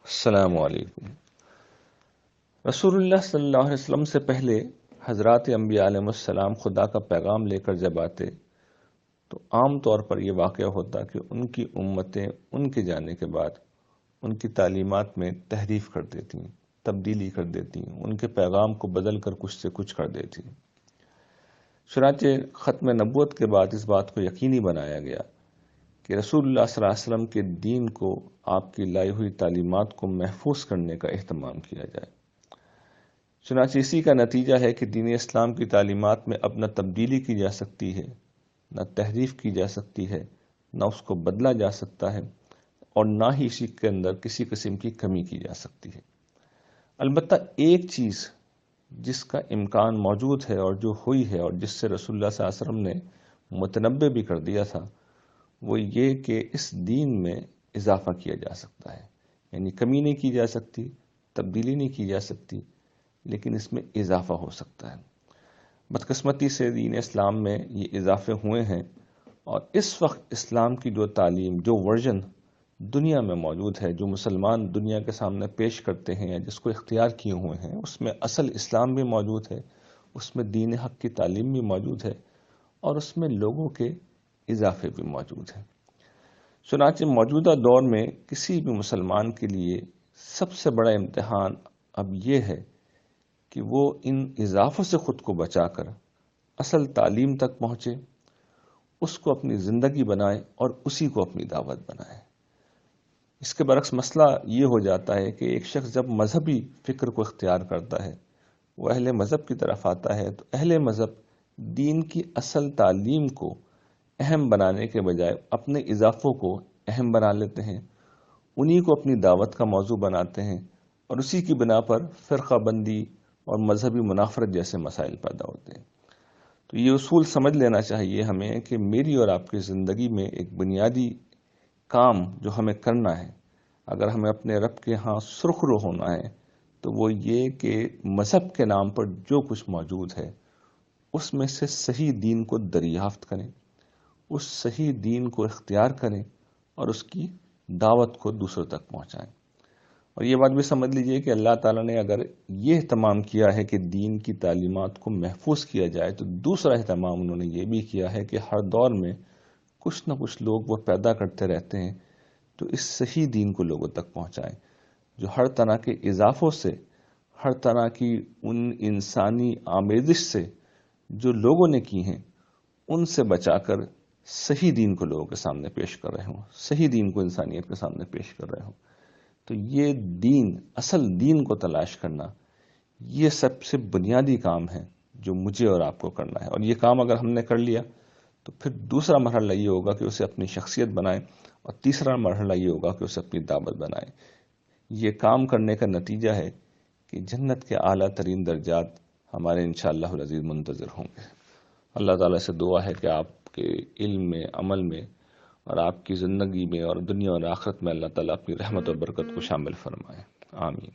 السلام علیکم۔ رسول اللہ صلی اللہ علیہ وسلم سے پہلے حضرات انبیاء علیہ السلام خدا کا پیغام لے کر جب آتے تو عام طور پر یہ واقعہ ہوتا کہ ان کی امتیں ان کے جانے کے بعد ان کی تعلیمات میں تحریف کر دیتی، تبدیلی کر دیتی، ان کے پیغام کو بدل کر کچھ سے کچھ کر دیتی۔ چنانچہ ختم نبوت کے بعد اس بات کو یقینی بنایا گیا کہ رسول اللہ صلی اللہ علیہ وسلم کے دین کو، آپ کی لائی ہوئی تعلیمات کو محفوظ کرنے کا اہتمام کیا جائے۔ چنانچہ اسی کا نتیجہ ہے کہ دین اسلام کی تعلیمات میں اب نہ تبدیلی کی جا سکتی ہے، نہ تحریف کی جا سکتی ہے، نہ اس کو بدلا جا سکتا ہے، اور نہ ہی اسی کے اندر کسی قسم کی کمی کی جا سکتی ہے۔ البتہ ایک چیز جس کا امکان موجود ہے اور جو ہوئی ہے اور جس سے رسول اللہ صلی اللہ علیہ وسلم نے متنبع بھی کر دیا تھا، وہ یہ کہ اس دین میں اضافہ کیا جا سکتا ہے، یعنی کمی نہیں کی جا سکتی، تبدیلی نہیں کی جا سکتی، لیکن اس میں اضافہ ہو سکتا ہے۔ بدقسمتی سے دین اسلام میں یہ اضافے ہوئے ہیں، اور اس وقت اسلام کی جو تعلیم، جو ورژن دنیا میں موجود ہے، جو مسلمان دنیا کے سامنے پیش کرتے ہیں یا جس کو اختیار کیے ہوئے ہیں، اس میں اصل اسلام بھی موجود ہے، اس میں دین حق کی تعلیم بھی موجود ہے، اور اس میں لوگوں کے اضافے بھی موجود ہیں۔ چنانچہ موجودہ دور میں کسی بھی مسلمان کے لیے سب سے بڑا امتحان اب یہ ہے کہ وہ ان اضافوں سے خود کو بچا کر اصل تعلیم تک پہنچے، اس کو اپنی زندگی بنائے اور اسی کو اپنی دعوت بنائے۔ اس کے برعکس مسئلہ یہ ہو جاتا ہے کہ ایک شخص جب مذہبی فکر کو اختیار کرتا ہے، وہ اہل مذہب کی طرف آتا ہے، تو اہل مذہب دین کی اصل تعلیم کو اہم بنانے کے بجائے اپنے اضافوں کو اہم بنا لیتے ہیں، انہی کو اپنی دعوت کا موضوع بناتے ہیں، اور اسی کی بنا پر فرقہ بندی اور مذہبی منافرت جیسے مسائل پیدا ہوتے ہیں۔ تو یہ اصول سمجھ لینا چاہیے ہمیں کہ میری اور آپ کی زندگی میں ایک بنیادی کام جو ہمیں کرنا ہے، اگر ہمیں اپنے رب کے ہاں سرخرو ہونا ہے، تو وہ یہ کہ مذہب کے نام پر جو کچھ موجود ہے اس میں سے صحیح دین کو دریافت کریں، اس صحیح دین کو اختیار کریں اور اس کی دعوت کو دوسروں تک پہنچائیں۔ اور یہ بات بھی سمجھ لیجئے کہ اللہ تعالیٰ نے اگر یہ اہتمام کیا ہے کہ دین کی تعلیمات کو محفوظ کیا جائے، تو دوسرا اہتمام انہوں نے یہ بھی کیا ہے کہ ہر دور میں کچھ نہ کچھ لوگ وہ پیدا کرتے رہتے ہیں تو اس صحیح دین کو لوگوں تک پہنچائیں، جو ہر طرح کے اضافوں سے، ہر طرح کی ان انسانی آمیزش سے جو لوگوں نے کی ہیں، ان سے بچا کر صحیح دین کو لوگوں کے سامنے پیش کر رہے ہوں، صحیح دین کو انسانیت کے سامنے پیش کر رہے ہوں۔ تو یہ دین، اصل دین کو تلاش کرنا، یہ سب سے بنیادی کام ہے جو مجھے اور آپ کو کرنا ہے۔ اور یہ کام اگر ہم نے کر لیا تو پھر دوسرا مرحلہ یہ ہوگا کہ اسے اپنی شخصیت بنائیں، اور تیسرا مرحلہ یہ ہوگا کہ اسے اپنی دعوت بنائیں۔ یہ کام کرنے کا نتیجہ ہے کہ جنت کے اعلیٰ ترین درجات ہمارے انشاءاللہ العزیز منتظر ہوں گے۔ اللہ تعالیٰ سے دعا ہے کہ آپ کے علم میں، عمل میں اور آپ کی زندگی میں اور دنیا اور آخرت میں اللہ تعالیٰ اپنی رحمت و برکت کو شامل فرمائے۔ آمین۔